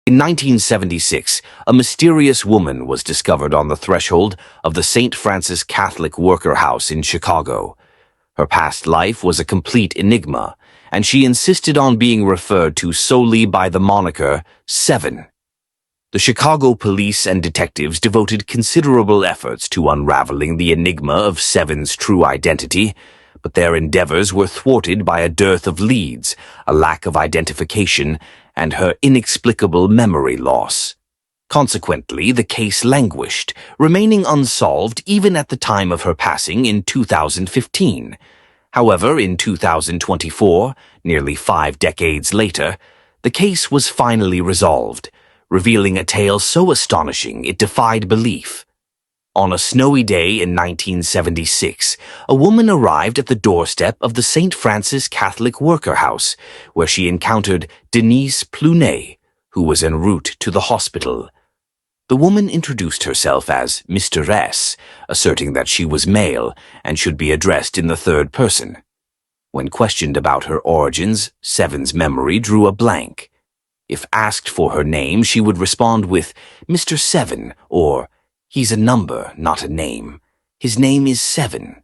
In 1976, a mysterious woman was discovered on the threshold of the St. Francis Catholic Worker House in Chicago. Her past life was a complete enigma, and she insisted on being referred to solely by the moniker Seven. The Chicago police and detectives devoted considerable efforts to unraveling the enigma of Seven's true identity, but their endeavors were thwarted by a dearth of leads, a lack of identification, and her inexplicable memory loss. Consequently, the case languished, remaining unsolved even at the time of her passing in 2015. However, in 2024, nearly 5 decades later, the case was finally resolved, revealing a tale so astonishing it defied belief. On a snowy day in 1976, a woman arrived at the doorstep of the St. Francis Catholic Worker House, where she encountered Denise Plunet, who was en route to the hospital. The woman introduced herself as Mr. S., asserting that she was male and should be addressed in the third person. When questioned about her origins, Seven's memory drew a blank. If asked for her name, she would respond with Mr. Seven or "He's a number, not a name. His name is Seven."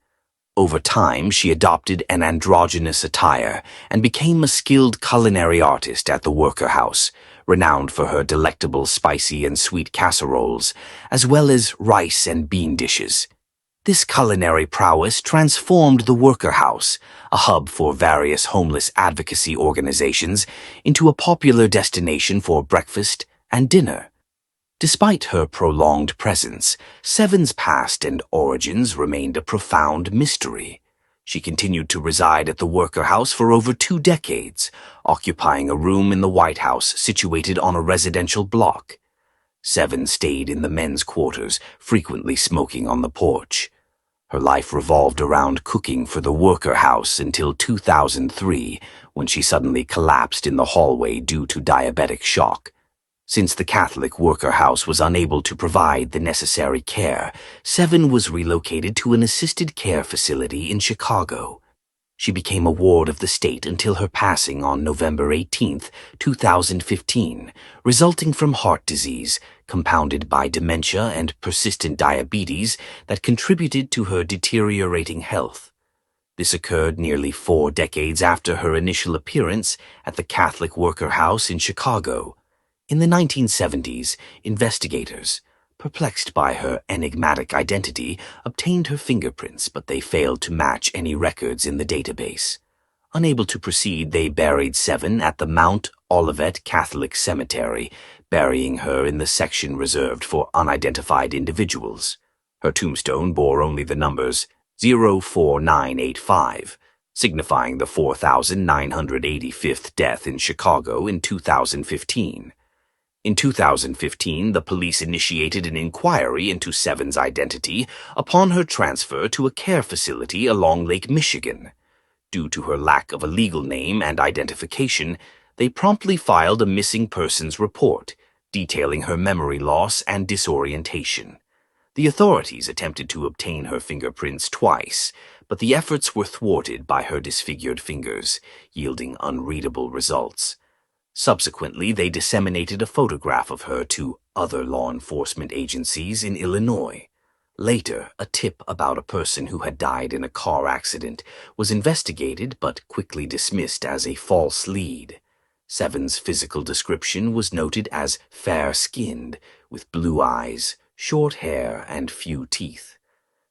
Over time, she adopted an androgynous attire and became a skilled culinary artist at the worker house, renowned for her delectable spicy and sweet casseroles, as well as rice and bean dishes. This culinary prowess transformed the worker house, a hub for various homeless advocacy organizations, into a popular destination for breakfast and dinner. Despite her prolonged presence, Seven's past and origins remained a profound mystery. She continued to reside at the worker house for over 2 decades, occupying a room in the White House situated on a residential block. Seven stayed in the men's quarters, frequently smoking on the porch. Her life revolved around cooking for the worker house until 2003, when she suddenly collapsed in the hallway due to diabetic shock. Since the Catholic worker house was unable to provide the necessary care, Seven was relocated to an assisted care facility in Chicago. She became a ward of the state until her passing on November 18, 2015, resulting from heart disease, compounded by dementia and persistent diabetes that contributed to her deteriorating health. This occurred nearly 4 decades after her initial appearance at the Catholic Worker House in Chicago. In the 1970s, investigators, perplexed by her enigmatic identity, obtained her fingerprints, but they failed to match any records in the database. Unable to proceed, they buried Seven at the Mount Olivet Catholic Cemetery, burying her in the section reserved for unidentified individuals. Her tombstone bore only the numbers 04985, signifying the 4,985th death in Chicago in 2015. In 2015, the police initiated an inquiry into Seven's identity upon her transfer to a care facility along Lake Michigan. Due to her lack of a legal name and identification, they promptly filed a missing persons report, detailing her memory loss and disorientation. The authorities attempted to obtain her fingerprints twice, but the efforts were thwarted by her disfigured fingers, yielding unreadable results. Subsequently, they disseminated a photograph of her to other law enforcement agencies in Illinois. Later, a tip about a person who had died in a car accident was investigated but quickly dismissed as a false lead. Seven's physical description was noted as fair-skinned, with blue eyes, short hair, and few teeth.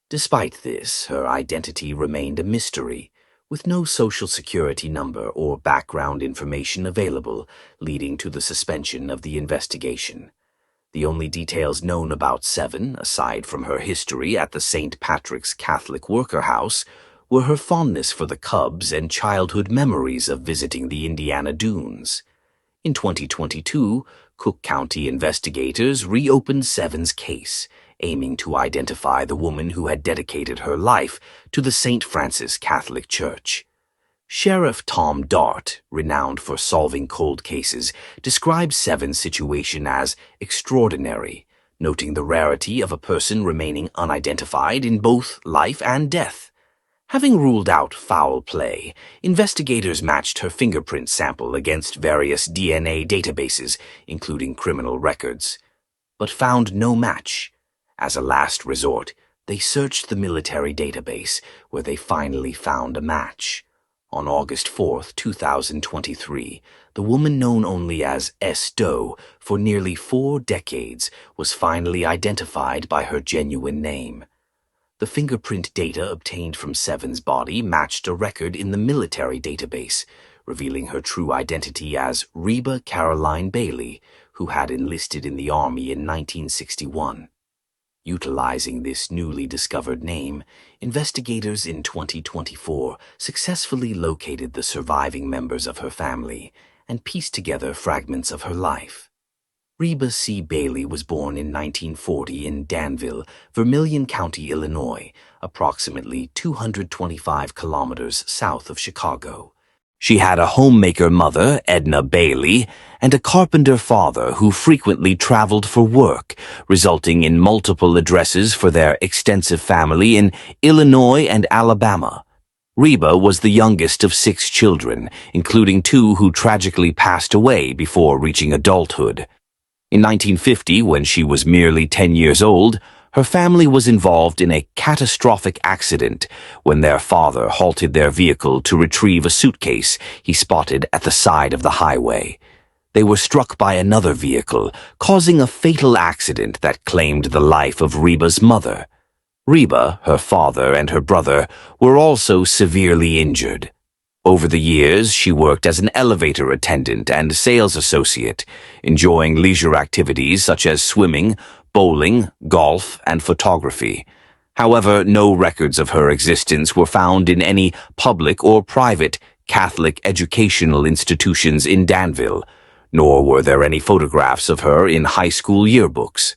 Despite this, her identity remained a mystery, with no social security number or background information available, leading to the suspension of the investigation. The only details known about Seven, aside from her history at the St. Patrick's Catholic Worker House, were her fondness for the Cubs and childhood memories of visiting the Indiana Dunes. In 2022, Cook County investigators reopened Seven's case, aiming to identify the woman who had dedicated her life to the St. Francis Catholic Church. Sheriff Tom Dart, renowned for solving cold cases, described Seven's situation as extraordinary, noting the rarity of a person remaining unidentified in both life and death. Having ruled out foul play, investigators matched her fingerprint sample against various DNA databases, including criminal records, but found no match. As a last resort, they searched the military database, where they finally found a match. On August 4, 2023, the woman known only as S. Doe for nearly 4 decades was finally identified by her genuine name. The fingerprint data obtained from Seven's body matched a record in the military database, revealing her true identity as Reba Caroline Bailey, who had enlisted in the Army in 1961. Utilizing this newly discovered name, investigators in 2024 successfully located the surviving members of her family and pieced together fragments of her life. Reba C. Bailey was born in 1940 in Danville, Vermilion County, Illinois, approximately 225 kilometers south of Chicago. She had a homemaker mother, Edna Bailey, and a carpenter father who frequently traveled for work, resulting in multiple addresses for their extensive family in Illinois and Alabama. Reba was the youngest of 6 children, including 2 who tragically passed away before reaching adulthood. In 1950, when she was merely 10 years old, her family was involved in a catastrophic accident when their father halted their vehicle to retrieve a suitcase he spotted at the side of the highway. They were struck by another vehicle, causing a fatal accident that claimed the life of Reba's mother. Reba, her father, and her brother were also severely injured. Over the years, she worked as an elevator attendant and sales associate, enjoying leisure activities such as swimming, bowling, golf, and photography. However, no records of her existence were found in any public or private Catholic educational institutions in Danville, nor were there any photographs of her in high school yearbooks.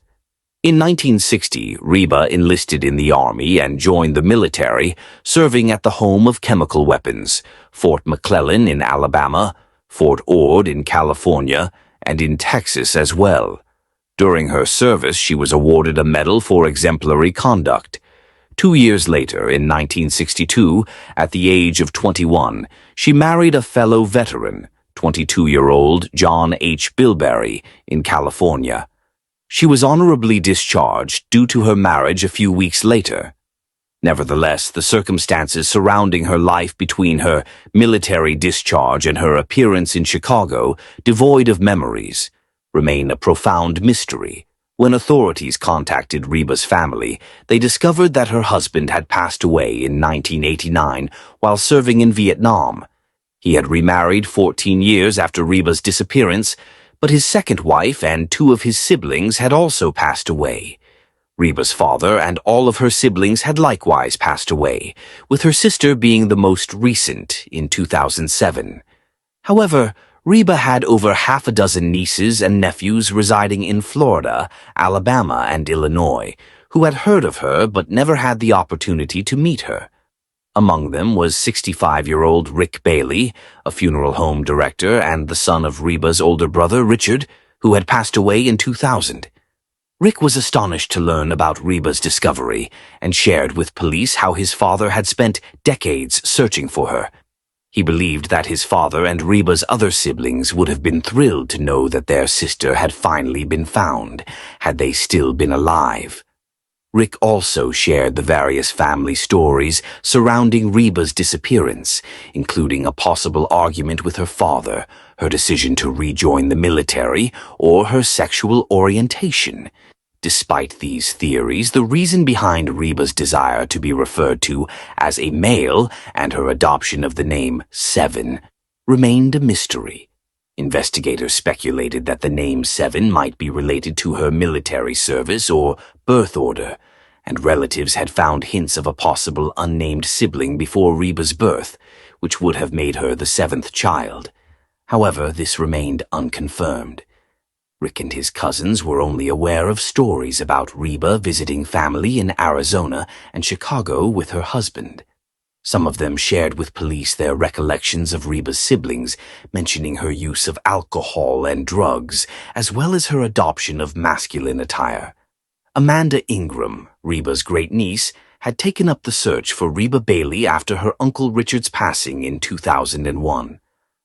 In 1960, Reba enlisted in the Army and joined the military, serving at the home of chemical weapons, Fort McClellan in Alabama, Fort Ord in California, and in Texas as well. During her service, she was awarded a medal for exemplary conduct. 2 years later, in 1962, at the age of 21, she married a fellow veteran, 22-year-old John H. Bilberry, in California. She was honorably discharged due to her marriage a few weeks later. Nevertheless, the circumstances surrounding her life between her military discharge and her appearance in Chicago, devoid of memories, remain a profound mystery. When authorities contacted Reba's family, they discovered that her husband had passed away in 1989 while serving in Vietnam. He had remarried 14 years after Reba's disappearance, but his second wife and 2 of his siblings had also passed away. Reba's father and all of her siblings had likewise passed away, with her sister being the most recent in 2007. However, Reba had over half a dozen nieces and nephews residing in Florida, Alabama, and Illinois, who had heard of her but never had the opportunity to meet her. Among them was 65-year-old Rick Bailey, a funeral home director and the son of Reba's older brother, Richard, who had passed away in 2000. Rick was astonished to learn about Reba's discovery and shared with police how his father had spent decades searching for her. He believed that his father and Reba's other siblings would have been thrilled to know that their sister had finally been found, had they still been alive. Rick also shared the various family stories surrounding Reba's disappearance, including a possible argument with her father, her decision to rejoin the military, or her sexual orientation. Despite these theories, the reason behind Reba's desire to be referred to as a male and her adoption of the name Seven remained a mystery. Investigators speculated that the name Seven might be related to her military service or birth order, and relatives had found hints of a possible unnamed sibling before Reba's birth, which would have made her the 7th child. However, this remained unconfirmed. Rick and his cousins were only aware of stories about Reba visiting family in Arizona and Chicago with her husband. Some of them shared with police their recollections of Reba's siblings, mentioning her use of alcohol and drugs, as well as her adoption of masculine attire. Amanda Ingram, Reba's great-niece, had taken up the search for Reba Bailey after her Uncle Richard's passing in 2001.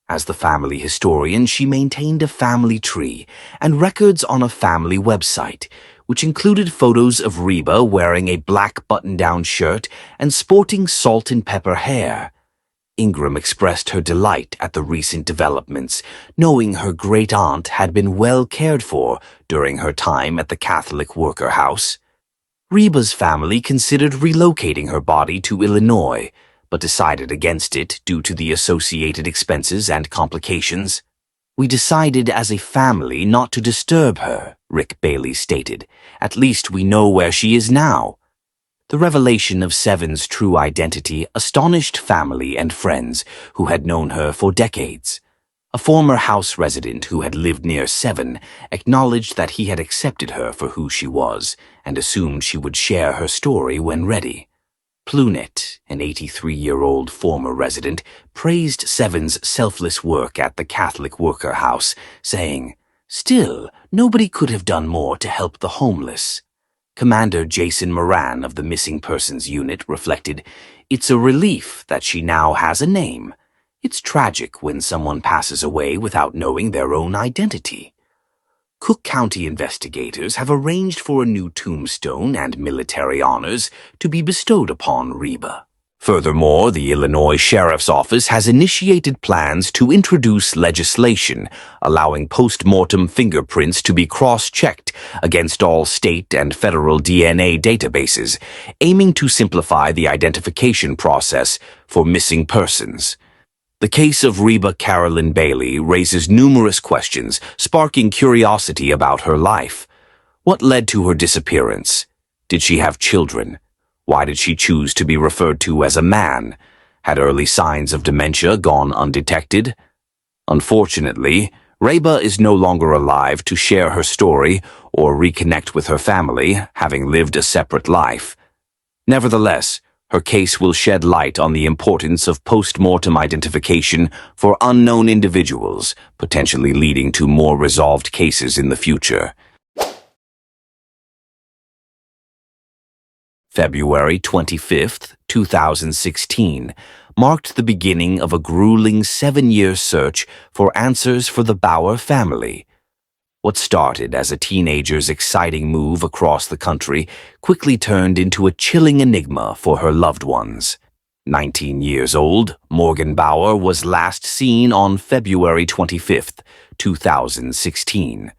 As the family historian, she maintained a family tree and records on a family website, which included photos of Reba wearing a black button-down shirt and sporting salt and pepper hair. Ingram expressed her delight at the recent developments, knowing her great-aunt had been well cared for during her time at the Catholic Worker House. Reba's family considered relocating her body to Illinois, but decided against it due to the associated expenses and complications. "We decided as a family not to disturb her," Rick Bailey stated. "At least we know where she is now." The revelation of Seven's true identity astonished family and friends who had known her for decades. A former house resident who had lived near Seven acknowledged that he had accepted her for who she was and assumed she would share her story when ready. Plunet, an 83-year-old former resident, praised Seven's selfless work at the Catholic Worker House, saying, "Still, nobody could have done more to help the homeless." Commander Jason Moran of the Missing Persons Unit reflected, "It's a relief that she now has a name. It's tragic when someone passes away without knowing their own identity." Cook County investigators have arranged for a new tombstone and military honors to be bestowed upon Reba. Furthermore, the Illinois Sheriff's Office has initiated plans to introduce legislation allowing post-mortem fingerprints to be cross-checked against all state and federal DNA databases, aiming to simplify the identification process for missing persons. The case of Reba Carolyn Bailey raises numerous questions, sparking curiosity about her life. What led to her disappearance? Did she have children? Why did she choose to be referred to as a man? Had early signs of dementia gone undetected? Unfortunately, Reba is no longer alive to share her story or reconnect with her family, having lived a separate life. Nevertheless, her case will shed light on the importance of post-mortem identification for unknown individuals, potentially leading to more resolved cases in the future. February 25, 2016, marked the beginning of a grueling 7-year search for answers for the Bauer family. What started as a teenager's exciting move across the country quickly turned into a chilling enigma for her loved ones. 19 years old, Morgan Bauer was last seen on February 25, 2016.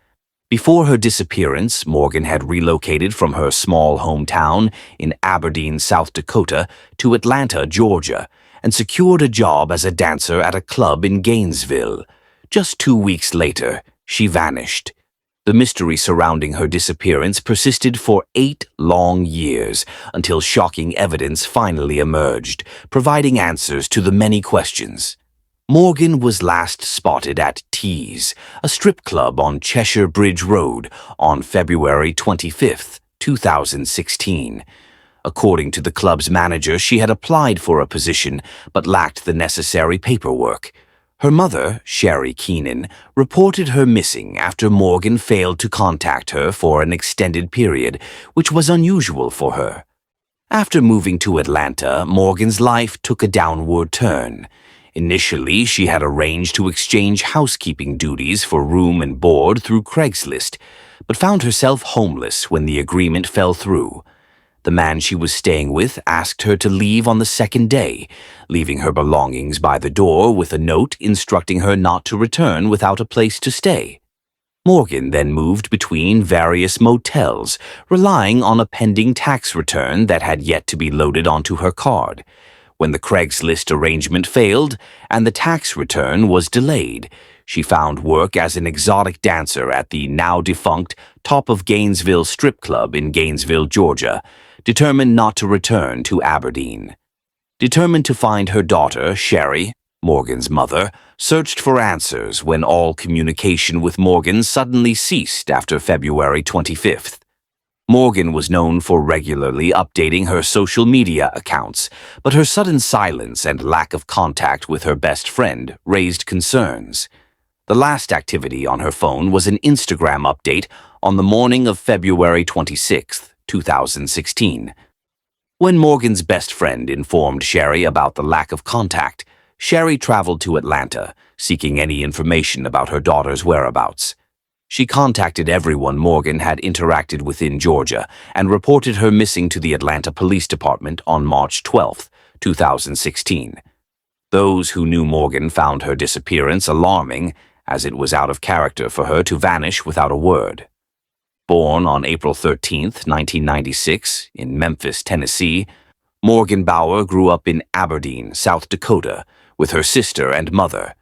Before her disappearance, Morgan had relocated from her small hometown in Aberdeen, South Dakota, to Atlanta, Georgia, and secured a job as a dancer at a club in Gainesville. Just 2 weeks later, she vanished. The mystery surrounding her disappearance persisted for 8 long years until shocking evidence finally emerged, providing answers to the many questions. Morgan was last spotted at Tees, a strip club on Cheshire Bridge Road, on February 25, 2016. According to the club's manager, she had applied for a position but lacked the necessary paperwork. Her mother, Sherry Keenan, reported her missing after Morgan failed to contact her for an extended period, which was unusual for her. After moving to Atlanta, Morgan's life took a downward turn. Initially, she had arranged to exchange housekeeping duties for room and board through Craigslist, but found herself homeless when the agreement fell through. The man she was staying with asked her to leave on the second day, leaving her belongings by the door with a note instructing her not to return without a place to stay. Morgan then moved between various motels, relying on a pending tax return that had yet to be loaded onto her card. When the Craigslist arrangement failed and the tax return was delayed, she found work as an exotic dancer at the now-defunct Top of Gainesville strip club in Gainesville, Georgia, determined not to return to Aberdeen. Determined to find her daughter, Sherry, Morgan's mother, searched for answers when all communication with Morgan suddenly ceased after February 25th. Morgan was known for regularly updating her social media accounts, but her sudden silence and lack of contact with her best friend raised concerns. The last activity on her phone was an Instagram update on the morning of February 26, 2016. When Morgan's best friend informed Sherry about the lack of contact, Sherry traveled to Atlanta, seeking any information about her daughter's whereabouts. She contacted everyone Morgan had interacted with in Georgia and reported her missing to the Atlanta Police Department on March 12, 2016. Those who knew Morgan found her disappearance alarming, as it was out of character for her to vanish without a word. Born on April 13, 1996, in Memphis, Tennessee, Morgan Bauer grew up in Aberdeen, South Dakota, with her sister and mother.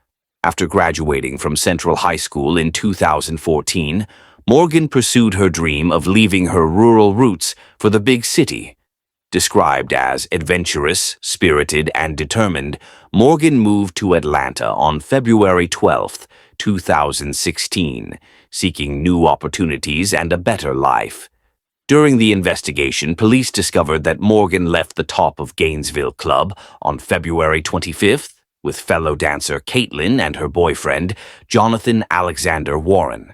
After graduating from Central High School in 2014, Morgan pursued her dream of leaving her rural roots for the big city. Described as adventurous, spirited, and determined, Morgan moved to Atlanta on February 12, 2016, seeking new opportunities and a better life. During the investigation, police discovered that Morgan left the Top of Gainesville Club on February 25th with fellow dancer Caitlin and her boyfriend, Jonathan Alexander Warren.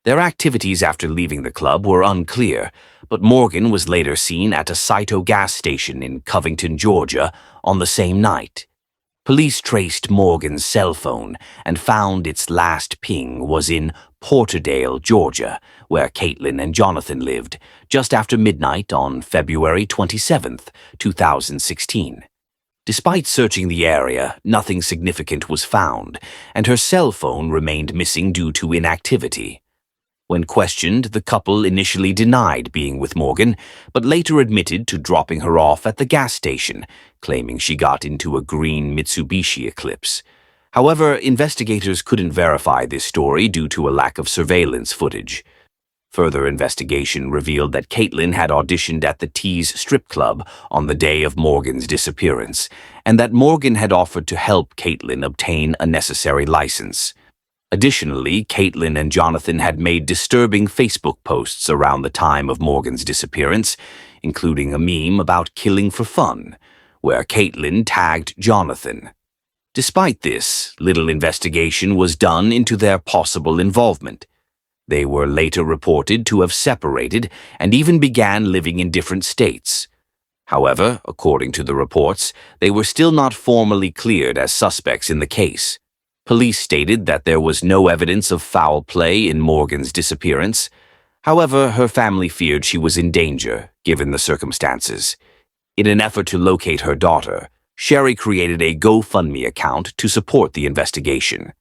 Their activities after leaving the club were unclear, but Morgan was later seen at a Cyto gas station in Covington, Georgia, on the same night. Police traced Morgan's cell phone and found its last ping was in Porterdale, Georgia, where Caitlin and Jonathan lived, just after midnight on February 27, 2016. Despite searching the area, nothing significant was found, and her cell phone remained missing due to inactivity. When questioned, the couple initially denied being with Morgan, but later admitted to dropping her off at the gas station, claiming she got into a green Mitsubishi Eclipse. However, investigators couldn't verify this story due to a lack of surveillance footage. Further investigation revealed that Caitlin had auditioned at the Tease strip club on the day of Morgan's disappearance, and that Morgan had offered to help Caitlin obtain a necessary license. Additionally, Caitlin and Jonathan had made disturbing Facebook posts around the time of Morgan's disappearance, including a meme about killing for fun, where Caitlin tagged Jonathan. Despite this, little investigation was done into their possible involvement. They were later reported to have separated and even began living in different states. However, according to the reports, they were still not formally cleared as suspects in the case. Police stated that there was no evidence of foul play in Morgan's disappearance. However, her family feared she was in danger, given the circumstances. In an effort to locate her daughter, Sherry created a GoFundMe account to support the investigation.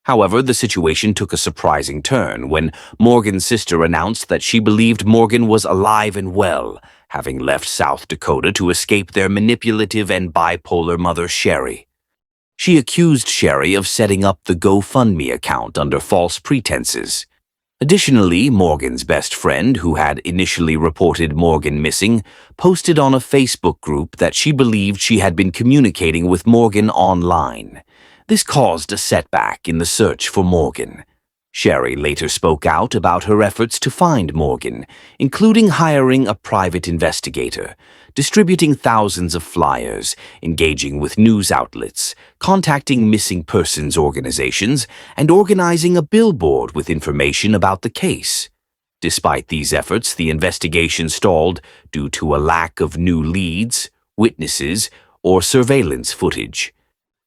However, the situation took a surprising turn when Morgan's sister announced that she believed Morgan was alive and well, having left South Dakota to escape their manipulative and bipolar mother, Sherry. She accused Sherry of setting up the GoFundMe account under false pretenses. Additionally, Morgan's best friend, who had initially reported Morgan missing, posted on a Facebook group that she believed she had been communicating with Morgan online. This caused a setback in the search for Morgan. Sherry later spoke out about her efforts to find Morgan, including hiring a private investigator, distributing thousands of flyers, engaging with news outlets, contacting missing persons organizations, and organizing a billboard with information about the case. Despite these efforts, the investigation stalled due to a lack of new leads, witnesses, or surveillance footage.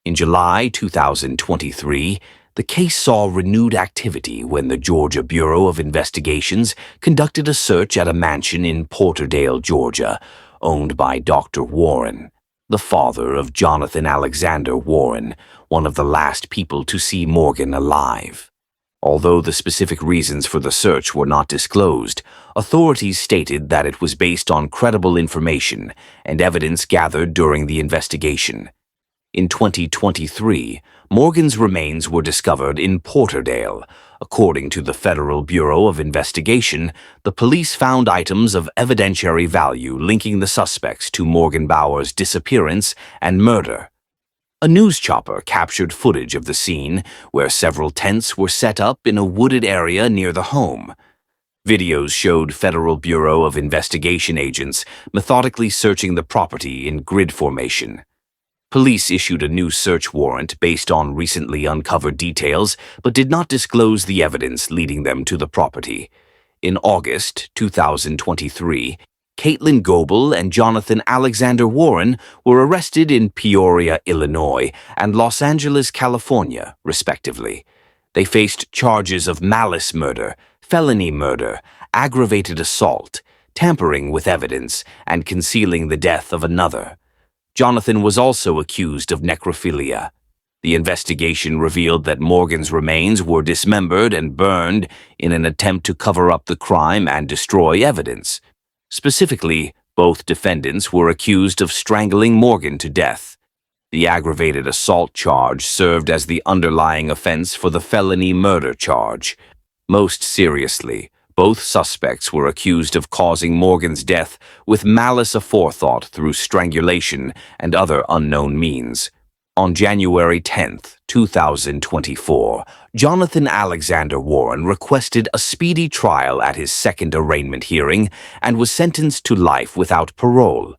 In July 2023, the case saw renewed activity when the Georgia Bureau of Investigations conducted a search at a mansion in Porterdale, Georgia, owned by Dr. Warren, the father of Jonathan Alexander Warren, one of the last people to see Morgan alive. Although the specific reasons for the search were not disclosed, authorities stated that it was based on credible information and evidence gathered during the investigation. In 2023, Morgan's remains were discovered in Porterdale. According to the Federal Bureau of Investigation, the police found items of evidentiary value linking the suspects to Morgan Bauer's disappearance and murder. A news chopper captured footage of the scene, where several tents were set up in a wooded area near the home. Videos showed Federal Bureau of Investigation agents methodically searching the property in grid formation. Police issued a new search warrant based on recently uncovered details, but did not disclose the evidence leading them to the property. In August 2023, Caitlin Goebel and Jonathan Alexander Warren were arrested in Peoria, Illinois, and Los Angeles, California, respectively. They faced charges of malice murder, felony murder, aggravated assault, tampering with evidence, and concealing the death of another. Jonathan was also accused of necrophilia. The investigation revealed that Morgan's remains were dismembered and burned in an attempt to cover up the crime and destroy evidence. Specifically, both defendants were accused of strangling Morgan to death. The aggravated assault charge served as the underlying offense for the felony murder charge. Most seriously, both suspects were accused of causing Morgan's death with malice aforethought through strangulation and other unknown means. On January 10, 2024, Jonathan Alexander Warren requested a speedy trial at his second arraignment hearing and was sentenced to life without parole.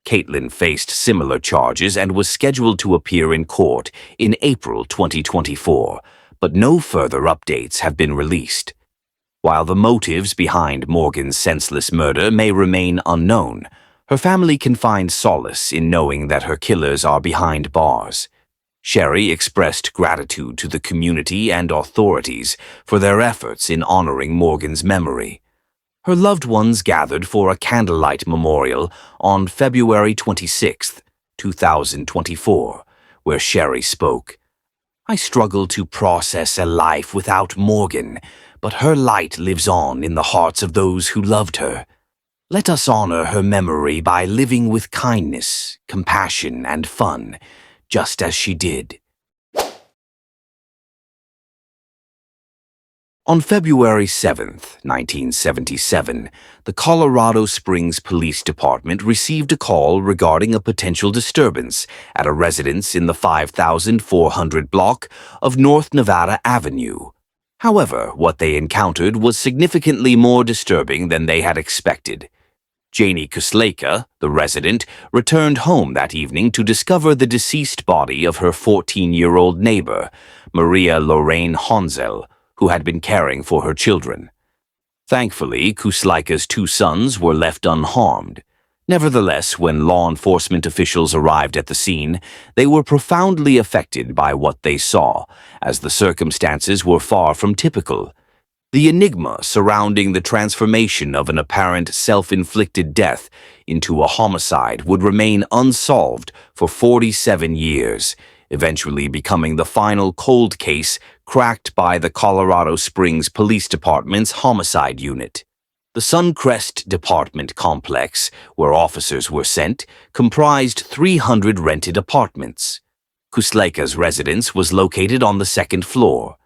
Caitlin faced similar charges and was scheduled to appear in court in April 2024, but no further updates have been released. While the motives behind Morgan's senseless murder may remain unknown, her family can find solace in knowing that her killers are behind bars. Sherry expressed gratitude to the community and authorities for their efforts in honoring Morgan's memory. Her loved ones gathered for a candlelight memorial on February 26, 2024, where Sherry spoke. "I struggle to process a life without Morgan, but her light lives on in the hearts of those who loved her. Let us honor her memory by living with kindness, compassion, and fun, just as she did." On February 7, 1977, the Colorado Springs Police Department received a call regarding a potential disturbance at a residence in the 5400 block of North Nevada Avenue. However, what they encountered was significantly more disturbing than they had expected. Janie Kusleka, the resident, returned home that evening to discover the deceased body of her 14-year-old neighbor, Maria Lorraine Honzel, who had been caring for her children. Thankfully, Kusleka's two sons were left unharmed. Nevertheless, when law enforcement officials arrived at the scene, they were profoundly affected by what they saw, as the circumstances were far from typical. The enigma surrounding the transformation of an apparent self-inflicted death into a homicide would remain unsolved for 47 years, eventually becoming the final cold case cracked by the Colorado Springs Police Department's homicide unit. The Suncrest Department complex, where officers were sent, comprised 300 rented apartments. Kusleka's residence was located on the second floor.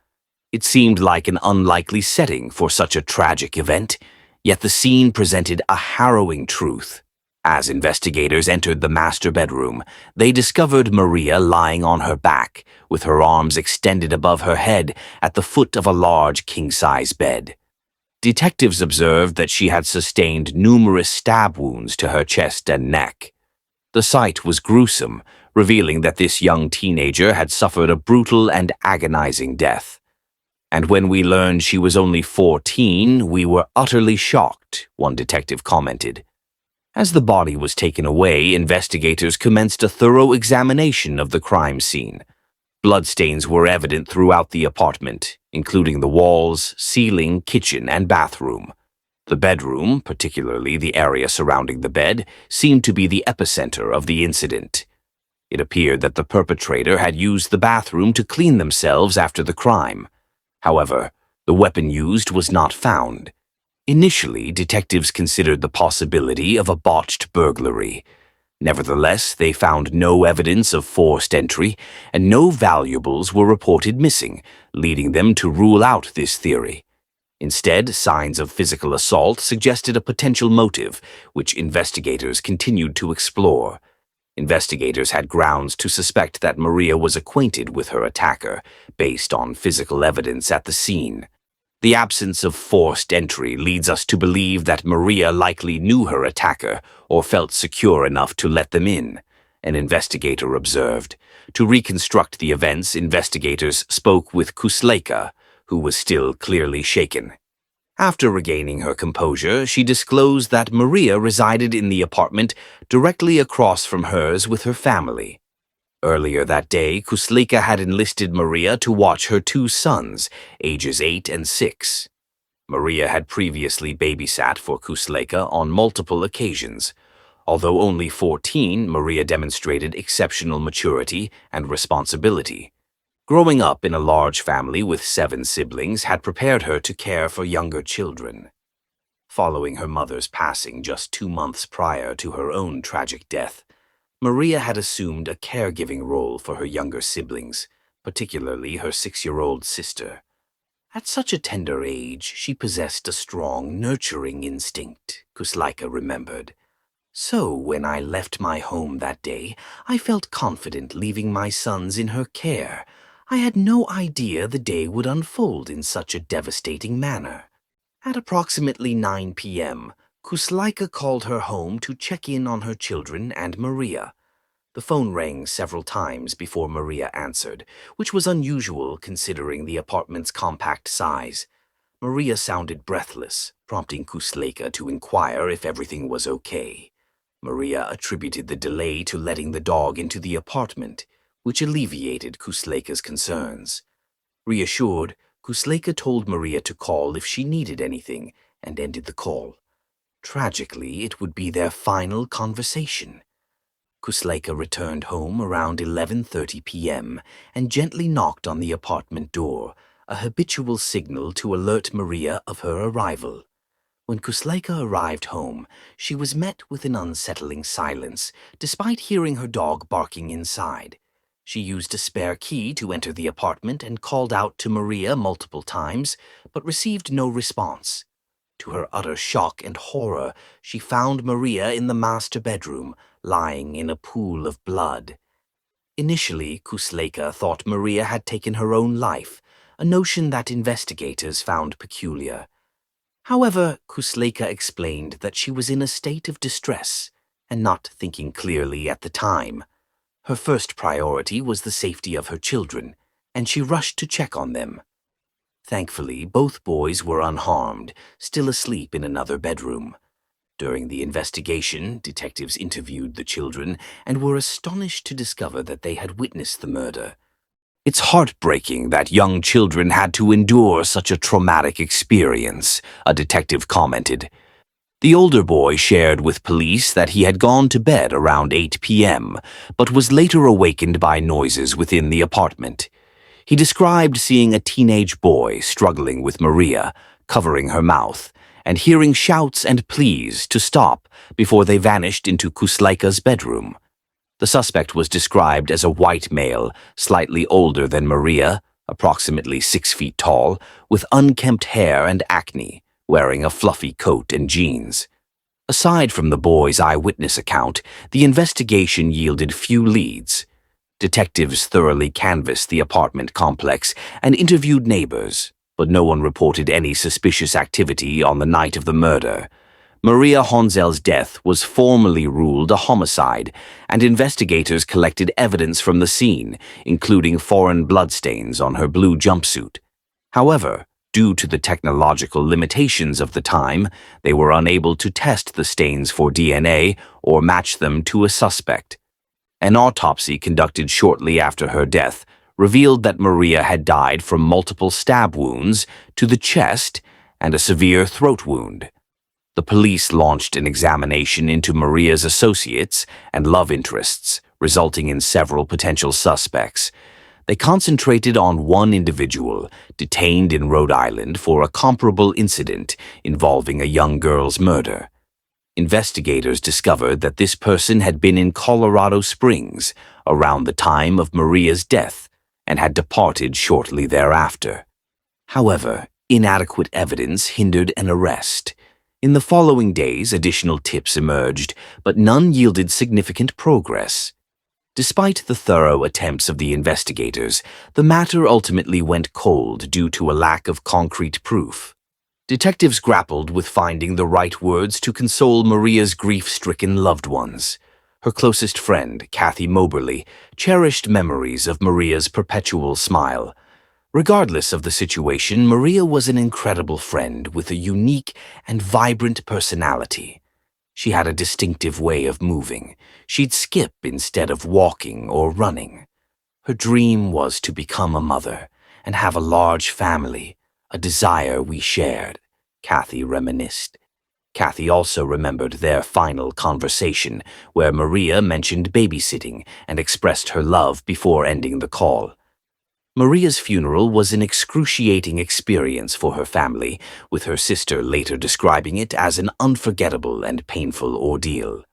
It seemed like an unlikely setting for such a tragic event, yet the scene presented a harrowing truth. As investigators entered the master bedroom, they discovered Maria lying on her back, with her arms extended above her head at the foot of a large king-size bed. Detectives observed that she had sustained numerous stab wounds to her chest and neck. The sight was gruesome, revealing that this young teenager had suffered a brutal and agonizing death. "And when we learned she was only 14, we were utterly shocked," one detective commented. As the body was taken away, investigators commenced a thorough examination of the crime scene. Bloodstains were evident throughout the apartment, including the walls, ceiling, kitchen, and bathroom. The bedroom, particularly the area surrounding the bed, seemed to be the epicenter of the incident. It appeared that the perpetrator had used the bathroom to clean themselves after the crime. However, the weapon used was not found. Initially, detectives considered the possibility of a botched burglary. Nevertheless, they found no evidence of forced entry, and no valuables were reported missing, leading them to rule out this theory. Instead, signs of physical assault suggested a potential motive, which investigators continued to explore. Investigators had grounds to suspect that Maria was acquainted with her attacker, based on physical evidence at the scene. The absence of forced entry leads us to believe that Maria likely knew her attacker or felt secure enough to let them in, an investigator observed. To reconstruct the events, investigators spoke with Kusleka, who was still clearly shaken. After regaining her composure, she disclosed that Maria resided in the apartment directly across from hers with her family. Earlier that day, Kuslika had enlisted Maria to watch her two sons, ages 8 and 6. Maria had previously babysat for Kuslika on multiple occasions. Although only 14, Maria demonstrated exceptional maturity and responsibility. Growing up in a large family with 7 siblings had prepared her to care for younger children. Following her mother's passing just 2 months prior to her own tragic death, Maria had assumed a caregiving role for her younger siblings, particularly her 6-year-old sister. At such a tender age, she possessed a strong, nurturing instinct, Kuslika remembered. So when I left my home that day, I felt confident leaving my sons in her care. I had no idea the day would unfold in such a devastating manner. At approximately 9 p.m., Kuslika called her home to check in on her children and Maria. The phone rang several times before Maria answered, which was unusual considering the apartment's compact size. Maria sounded breathless, prompting Kuslika to inquire if everything was okay. Maria attributed the delay to letting the dog into the apartment, which alleviated Kuslika's concerns. Reassured, Kuslika told Maria to call if she needed anything and ended the call. Tragically, it would be their final conversation. Kuslika returned home around 11:30 p.m. and gently knocked on the apartment door, a habitual signal to alert Maria of her arrival. When Kuslika arrived home, she was met with an unsettling silence, despite hearing her dog barking inside. She used a spare key to enter the apartment and called out to Maria multiple times, but received no response. To her utter shock and horror, she found Maria in the master bedroom, lying in a pool of blood. Initially, Kuslika thought Maria had taken her own life, a notion that investigators found peculiar. However, Kuslika explained that she was in a state of distress and not thinking clearly at the time. Her first priority was the safety of her children, and she rushed to check on them. Thankfully, both boys were unharmed, still asleep in another bedroom. During the investigation, detectives interviewed the children and were astonished to discover that they had witnessed the murder. It's heartbreaking that young children had to endure such a traumatic experience, a detective commented. The older boy shared with police that he had gone to bed around 8 p.m., but was later awakened by noises within the apartment. He described seeing a teenage boy struggling with Maria, covering her mouth, and hearing shouts and pleas to stop before they vanished into Kuslika's bedroom. The suspect was described as a white male, slightly older than Maria, approximately 6 feet tall, with unkempt hair and acne, wearing a fluffy coat and jeans. Aside from the boy's eyewitness account, the investigation yielded few leads. Detectives thoroughly canvassed the apartment complex and interviewed neighbors, but no one reported any suspicious activity on the night of the murder. Maria Honzel's death was formally ruled a homicide, and investigators collected evidence from the scene, including foreign bloodstains on her blue jumpsuit. However, due to the technological limitations of the time, they were unable to test the stains for DNA or match them to a suspect. An autopsy conducted shortly after her death revealed that Maria had died from multiple stab wounds to the chest and a severe throat wound. The police launched an examination into Maria's associates and love interests, resulting in several potential suspects. They concentrated on one individual detained in Rhode Island for a comparable incident involving a young girl's murder. Investigators discovered that this person had been in Colorado Springs around the time of Maria's death and had departed shortly thereafter. However, inadequate evidence hindered an arrest. In the following days, additional tips emerged, but none yielded significant progress. Despite the thorough attempts of the investigators, the matter ultimately went cold due to a lack of concrete proof. Detectives grappled with finding the right words to console Maria's grief-stricken loved ones. Her closest friend, Kathy Moberly, cherished memories of Maria's perpetual smile. Regardless of the situation, Maria was an incredible friend with a unique and vibrant personality. She had a distinctive way of moving. She'd skip instead of walking or running. Her dream was to become a mother and have a large family, a desire we shared, Kathy reminisced. Kathy also remembered their final conversation, where Maria mentioned babysitting and expressed her love before ending the call. Maria's funeral was an excruciating experience for her family, with her sister later describing it as an unforgettable and painful ordeal.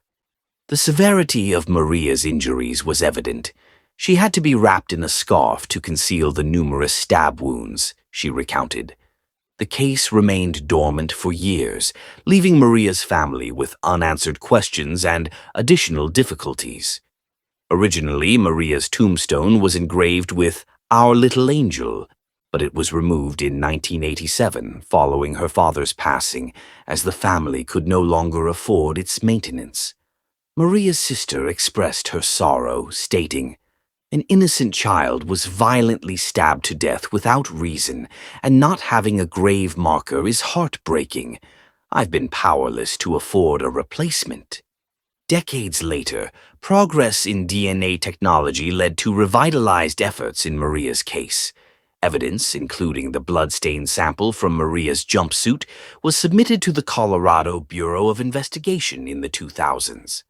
The severity of Maria's injuries was evident. She had to be wrapped in a scarf to conceal the numerous stab wounds, she recounted. The case remained dormant for years, leaving Maria's family with unanswered questions and additional difficulties. Originally, Maria's tombstone was engraved with "Our Little Angel," but it was removed in 1987 following her father's passing, as the family could no longer afford its maintenance. Maria's sister expressed her sorrow, stating, "An innocent child was violently stabbed to death without reason, and not having a grave marker is heartbreaking. I've been powerless to afford a replacement." Decades later, progress in DNA technology led to revitalized efforts in Maria's case. Evidence, including the bloodstain sample from Maria's jumpsuit, was submitted to the Colorado Bureau of Investigation in the 2000s.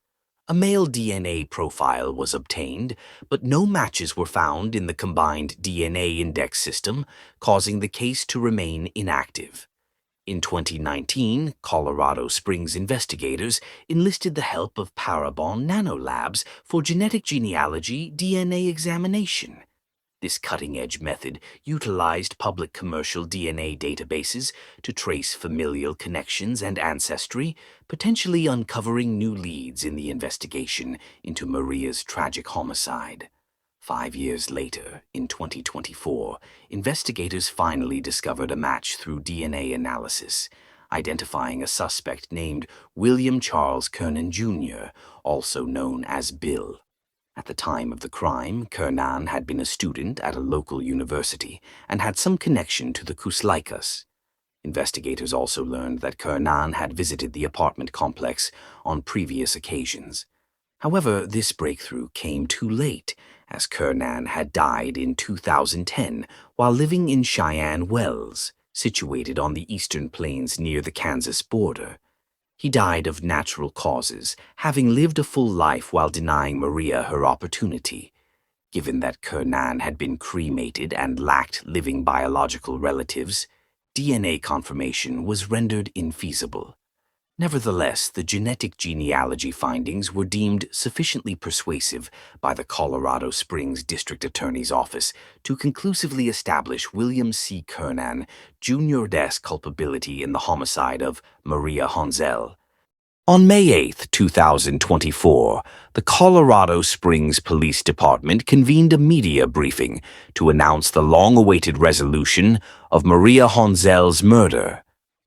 A male DNA profile was obtained, but no matches were found in the combined DNA index system, causing the case to remain inactive. In 2019, Colorado Springs investigators enlisted the help of Parabon Nanolabs for genetic genealogy DNA examination. This cutting-edge method utilized public commercial DNA databases to trace familial connections and ancestry, potentially uncovering new leads in the investigation into Maria's tragic homicide. 5 years later, in 2024, investigators finally discovered a match through DNA analysis, identifying a suspect named William Charles Kernan Jr., also known as Bill. At the time of the crime, Kernan had been a student at a local university and had some connection to the Kuslaikas. Investigators also learned that Kernan had visited the apartment complex on previous occasions. However, this breakthrough came too late, as Kernan had died in 2010 while living in Cheyenne Wells, situated on the eastern plains near the Kansas border. He died of natural causes, having lived a full life while denying Maria her opportunity. Given that Kernan had been cremated and lacked living biological relatives, DNA confirmation was rendered infeasible. Nevertheless, the genetic genealogy findings were deemed sufficiently persuasive by the Colorado Springs District Attorney's Office to conclusively establish William C. Kernan Jr.'s culpability in the homicide of Maria Honzel. On May 8, 2024, the Colorado Springs Police Department convened a media briefing to announce the long-awaited resolution of Maria Honzel's murder,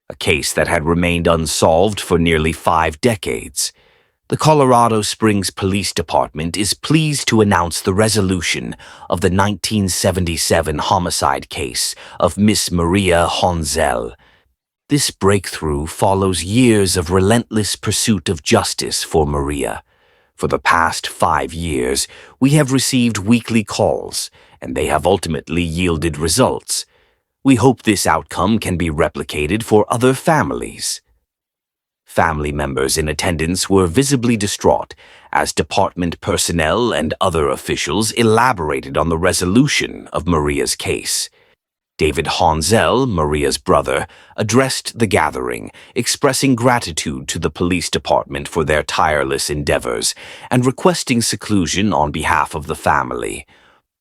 a case that had remained unsolved for nearly 5 decades. The Colorado Springs Police Department is pleased to announce the resolution of the 1977 homicide case of Miss Maria Honzel. This breakthrough follows years of relentless pursuit of justice for Maria. For the past 5 years, we have received weekly calls, and they have ultimately yielded results. We hope this outcome can be replicated for other families. Family members in attendance were visibly distraught as department personnel and other officials elaborated on the resolution of Maria's case. David Honzel, Maria's brother, addressed the gathering, expressing gratitude to the police department for their tireless endeavors and requesting seclusion on behalf of the family.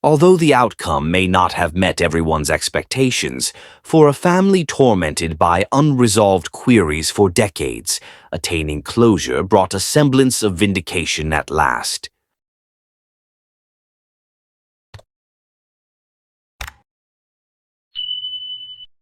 Although the outcome may not have met everyone's expectations, for a family tormented by unresolved queries for decades, attaining closure brought a semblance of vindication at last.